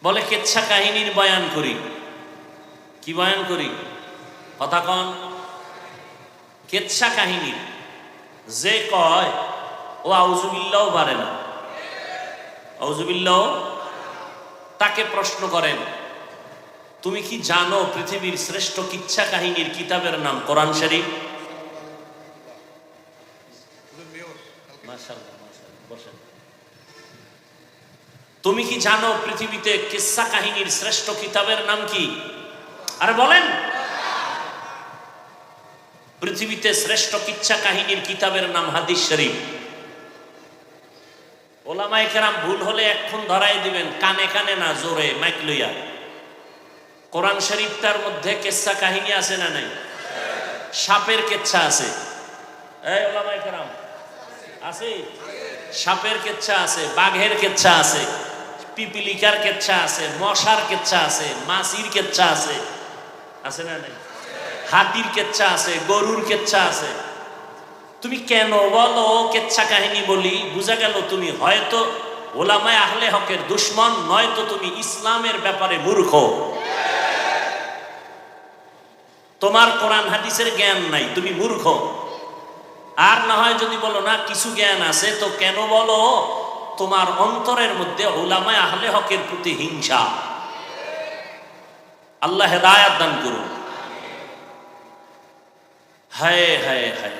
বলে কেচ্ছা কাহিনীর বয়ান করি। কি বয়ান করি? কথা কন। কেচ্ছা কাহিনীর যে কয় ও আউযুবিল্লাহ পারে না, আউযুবিল্লাহ। তাকে প্রশ্ন করেন, তুমি কি জানো পৃথিবীর শ্রেষ্ঠ কিচ্ছা কাহিনীর কিতাবের নাম কোরআন শরীফ? মাশাআল্লাহ, মাশাআল্লাহ, বসেন। তুমি কি জানো পৃথিবীতে কিচ্ছা কাহিনীর শ্রেষ্ঠ কিতাবের নাম কি? আরে বলেন। পৃথিবীতে শ্রেষ্ঠ কিচ্ছা কাহিনীর কিতাবের নাম হাদিস শরীফ। ওলামায়ে কেরাম ভুল হলে এখন ধরাই দিবেন, কানে কানে না, জোরে মাইক লইয়া। কোরআন শরীফটার মধ্যে কিচ্ছা কাহিনী আছে না নাই? সাপের কিচ্ছা আছে। এই ওলামায়ে কেরাম আছে? সাপের কিচ্ছা আছে, বাঘের কিচ্ছা আছে, পিপিলিকার কিচ্ছা আছে, মশার কিচ্ছা আছে, মাছির কিচ্ছা আছে, আছে না নাই? হাতির কিচ্ছা আছে, গরুর কিচ্ছা আছে। তুমি কেন বলো কিচ্ছা কাহিনী বলি? বুঝা গেল তুমি হয়তো ওলামায়ে আহলে হকের দুশমন, নয়তো তুমি ইসলামের ব্যাপারে মূর্খ। তোমার কোরআন হাদিসের জ্ঞান নাই, তুমি মূর্খ। আর না হয় যদি বলো না কিছু জ্ঞান আছে, তো কেন বলো তোমার অন্তরের মধ্যে ওলামায়ে আহলে হকের প্রতি হিংসা। আল্লাহ হেদায়েত দান করুন। হায় হায় হায়।